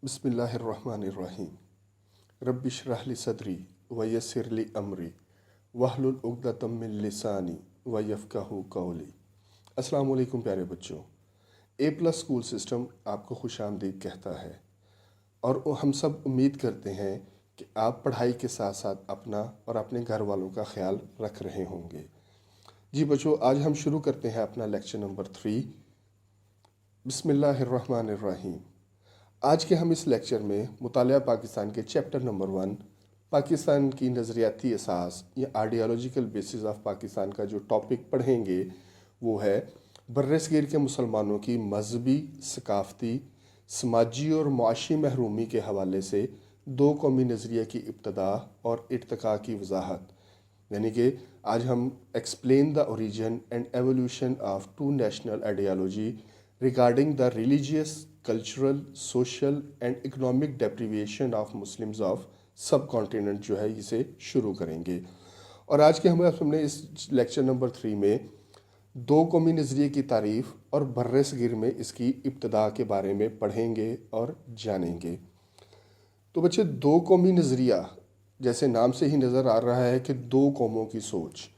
बिस्मिल्लाहिर्रहमानिर्रहीम। रब्बि इश्रह ली सदरी वयस्सिर ली अमरी वहलुल उक़दतम मिन लिसानी वयफ़क़हू क़ौली। अस्सलाम वालेकुम प्यारे बच्चों। A+ स्कूल सिस्टम आपको खुशामदीद कहता है और हम सब उम्मीद करते हैं कि आप पढ़ाई के साथ साथ अपना और अपने घर वालों का ख्याल रख रहे होंगे। जी बच्चों, आज हम शुरू करते हैं अपना लेक्चर नंबर 3। बिस्मिल्लाहिर्रहमानिर्रहीम। आज के हम इस लेक्चर में मुतालिया पाकिस्तान के चैप्टर नंबर 1 पाकिस्तान की नज़रियाती असास या आइडियालॉजिकल बेसिस ऑफ पाकिस्तान का जो टॉपिक पढ़ेंगे वो है बर्रसगीर के मुसलमानों की मजहबी, सकाफ़ती, समाजी और मुआशी महरूमी के हवाले से दो कौमी नज़रिया की इब्तदा और इर्तिका की वजाहत। यानी कि आज हम explain the origin and evolution of two national ideology regarding the religious, cultural, social and economic deprivation of Muslims of subcontinent जो है इसे शुरू करेंगे। और आज के हमने इस लेक्चर नंबर 3 में दो कौमी नज़रिए की तारीफ़ और बर्रसगीर में इसकी इब्तदा के बारे में पढ़ेंगे और जानेंगे। तो बच्चे, दो कौमी नज़रिया जैसे नाम से ही नज़र आ रहा है कि दो कौमों की सोच।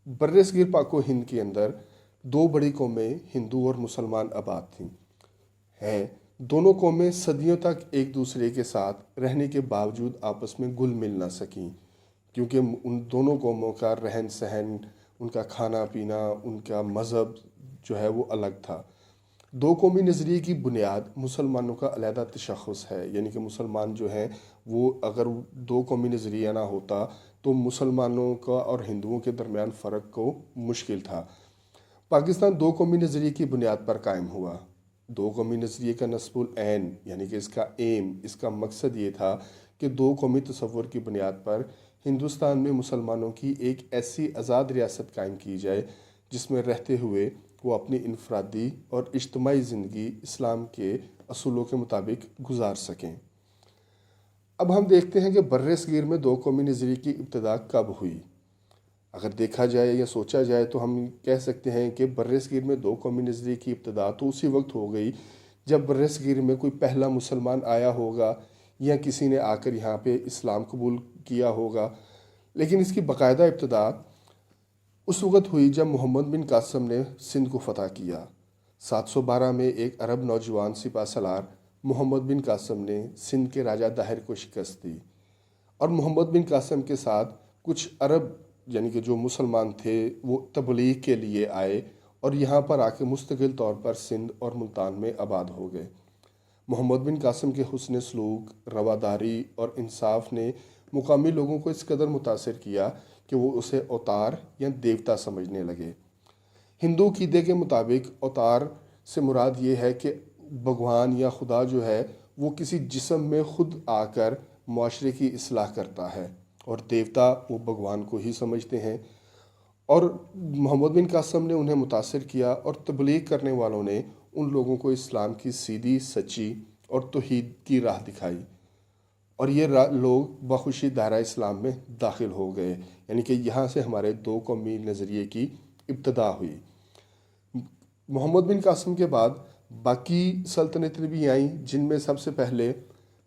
बर्रसगीर पाको हिंद के अंदर दो बड़ी कौमें हिंदू और मुसलमान आबाद थीं हैं। दोनों कौमें सदियों तक एक दूसरे के साथ रहने के बावजूद आपस में घुल मिल ना सकीं, क्योंकि उन दोनों कौमों का रहन सहन, उनका खाना पीना, उनका मज़हब जो है वो अलग था। दो कौमी नज़रिए की बुनियाद मुसलमानों का अलहदा तशख़्ख़ुस है। यानी कि मुसलमान जो हैं वो अगर दो कौमी नज़रिया ना होता तो मुसलमानों का और हिंदुओं के दरमियान फ़र्क को मुश्किल था। पाकिस्तान दो कौमी नज़रिए की बुनियाद पर कायम हुआ। दो कौमी नज़रिए का नस्बुल ऐन यानी कि इसका एम, इसका मकसद ये था कि दो कौमी तसव्वुर की बुनियाद पर हिंदुस्तान में मुसलमानों की एक ऐसी आज़ाद रियासत कायम की जाए जिसमें रहते हुए वो अपनी इनफरादी और इज्तिमाई ज़िंदगी इस्लाम के असूलों के मुताबिक गुजार सकें। अब हम देखते हैं कि बर्रसगीर में दो कौमी नज़रिए की इब्तदा कब हुई। अगर देखा जाए या सोचा जाए तो हम कह सकते हैं कि बर्रसगीर में दो कौमी नज़रिए की इब्तदा तो उसी वक्त हो गई जब बर्रसगीर में कोई पहला मुसलमान आया होगा या किसी ने आकर यहाँ पे इस्लाम कबूल किया होगा। लेकिन इसकी बाकायदा इब्तदा उस वक्त हुई जब मोहम्मद बिन कासिम ने सिंध को फ़तह किया। 712 में एक अरब नौजवान सिपा सलार मोहम्मद बिन कासिम ने सिंध के राजा दाहिर को शिकस्त दी और मोहम्मद बिन कासिम के साथ कुछ अरब यानी कि जो मुसलमान थे वो तबलीग के लिए आए और यहाँ पर आके मुस्तकिल तौर पर सिंध और मुल्तान में आबाद हो गए। मोहम्मद बिन कासिम के हुस्न सलूक, रवादारी और इंसाफ ने मुकामी लोगों को इस कदर मुतासिर किया कि वो उसे अवतार या देवता समझने लगे। हिंदू क़ीदे के मुताबिक अवतार से मुराद ये है कि भगवान या खुदा जो है वो किसी जिस्म में ख़ुद आकर मुआशरे की इस्लाह करता है और देवता वो भगवान को ही समझते हैं। और मोहम्मद बिन कासिम ने उन्हें मुतासिर किया और तबलीग करने वालों ने उन लोगों को इस्लाम की सीधी, सच्ची और तौहीद की राह दिखाई और ये लोग बखुशी दायरा इस्लाम में दाखिल हो गए। यानी कि यहाँ से हमारे दो कौमी नज़रिए की इब्तदा हुई। मोहम्मद बिन कासिम के बाद बाकी सल्तनतें भी आईं, जिनमें सबसे पहले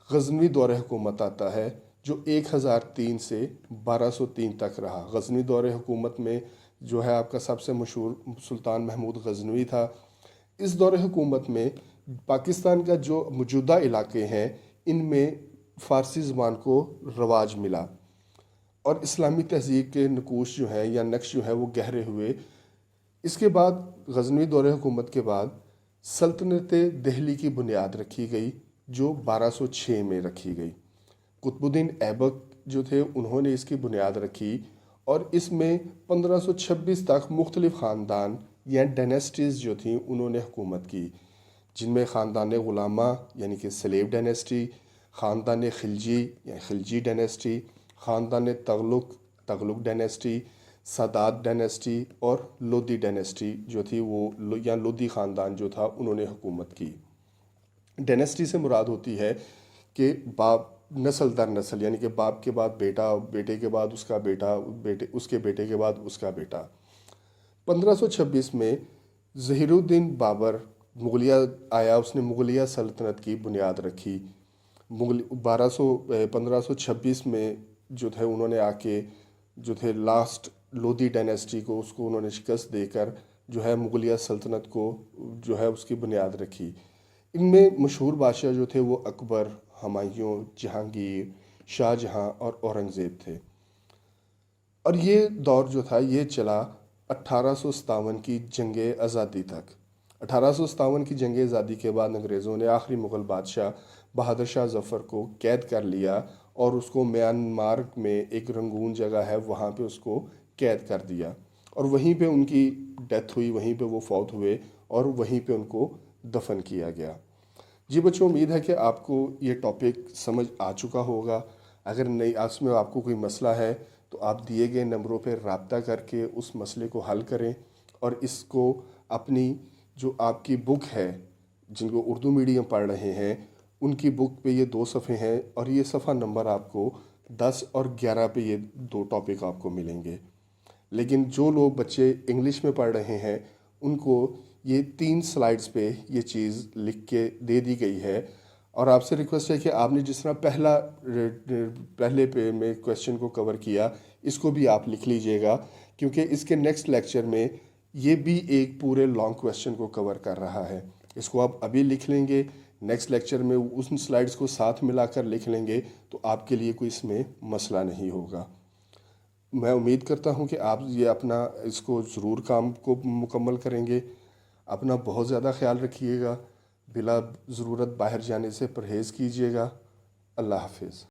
गज़नवी दौर हुकूमत आता है जो 1003 से 1203 तक रहा। गज़नवी दौर हुकूमत में जो है आपका सबसे मशहूर सुल्तान महमूद गज़नवी था। इस दौर हुकूमत में पाकिस्तान का जो मौजूदा इलाके हैं इनमें फ़ारसी ज़बान को रवाज मिला और इस्लामी तहज़ीब के नकूश जो हैं या नक्श जो है वो गहरे हुए। इसके बाद गज़नवी दौर हुकूमत के बाद सल्तनत दिल्ली की बुनियाद रखी गई जो 1206 में रखी गई। कुतुबुद्दीन ऐबक जो थे उन्होंने इसकी बुनियाद रखी और इसमें 1526 तक मुख्तलिफ ख़ानदान या डायनेस्टीज़ जो थी उन्होंने हुकूमत की, जिनमें ख़ानदान ग़ुलामा यानी कि स्लेव डायनेस्टी, ख़ानदान खिलजी या खिलजी डायनेस्टी, ख़ानदान तगलुक डायनेस्टी, सादात डायनेस्टी और लोदी डायनेस्टी जो थी वो या लोदी ख़ानदान जो था उन्होंने हुकूमत की। डायनेस्टी से मुराद होती है कि बाप नस्ल दर नस्ल यानी कि बाप के बाद बेटा, बेटे के बाद उसका बेटा, बेटे उसके बेटे के बाद उसका बेटा। 1526 में ज़हीरुद्दीन बाबर مغلیہ آیا، اس نے مغلیہ سلطنت کی بنیاد رکھی۔ 1526 میں جو تھے انہوں نے آ کے جو تھے لاسٹ لودھی ڈائنیسٹی کو، اس کو انہوں نے شکست دے کر جو ہے مغلیہ سلطنت کو جو ہے اس کی بنیاد رکھی۔ ان میں مشہور بادشاہ جو تھے وہ اکبر، ہمایوں، جہانگیر، شاہ جہاں اور اورنگزیب تھے۔ اور یہ دور جو تھا یہ چلا 1857 کی جنگ آزادی تک۔ 1857 کی جنگ آزادی کے بعد انگریزوں نے آخری مغل بادشاہ بہادر شاہ ظفر کو قید کر لیا اور اس کو میانمار میں ایک رنگون جگہ ہے وہاں پہ اس کو قید کر دیا، اور وہیں پہ ان کی ڈیتھ ہوئی، وہیں پہ وہ فوت ہوئے اور وہیں پہ ان کو دفن کیا گیا۔ جی بچوں، امید ہے کہ آپ کو یہ ٹاپک سمجھ آ چکا ہوگا۔ اگر نہیں اس میں آپ کو کوئی مسئلہ ہے تو آپ دیے گئے نمبروں پہ رابطہ کر کے اس مسئلے کو حل کریں، اور اس کو اپنی جو آپ کی بک ہے، جن کو اردو میڈیم پڑھ رہے ہیں ان کی بک پہ یہ 2 صفحے ہیں، اور یہ صفحہ نمبر آپ کو 10 اور 11 پہ یہ 2 ٹاپک آپ کو ملیں گے۔ لیکن جو لوگ بچے انگلش میں پڑھ رہے ہیں ان کو یہ 3 سلائڈز پہ یہ چیز لکھ کے دے دی گئی ہے، اور آپ سے ریکویسٹ ہے کہ آپ نے جس طرح پہلے پہ میں کویسچن کو کور کیا، اس کو بھی آپ لکھ لیجئے گا، کیونکہ اس کے نیکسٹ لیکچر میں یہ بھی ایک پورے لانگ کویسچن کو کور کر رہا ہے۔ اس کو آپ ابھی لکھ لیں گے، نیکسٹ لیکچر میں ان سلائڈز کو ساتھ ملا کر لکھ لیں گے تو آپ کے لیے کوئی اس میں مسئلہ نہیں ہوگا۔ میں امید کرتا ہوں کہ آپ یہ اپنا اس کو ضرور کام کو مکمل کریں گے۔ اپنا بہت زیادہ خیال رکھیے گا، بلا ضرورت باہر جانے سے پرہیز کیجیے گا۔ اللہ حافظ۔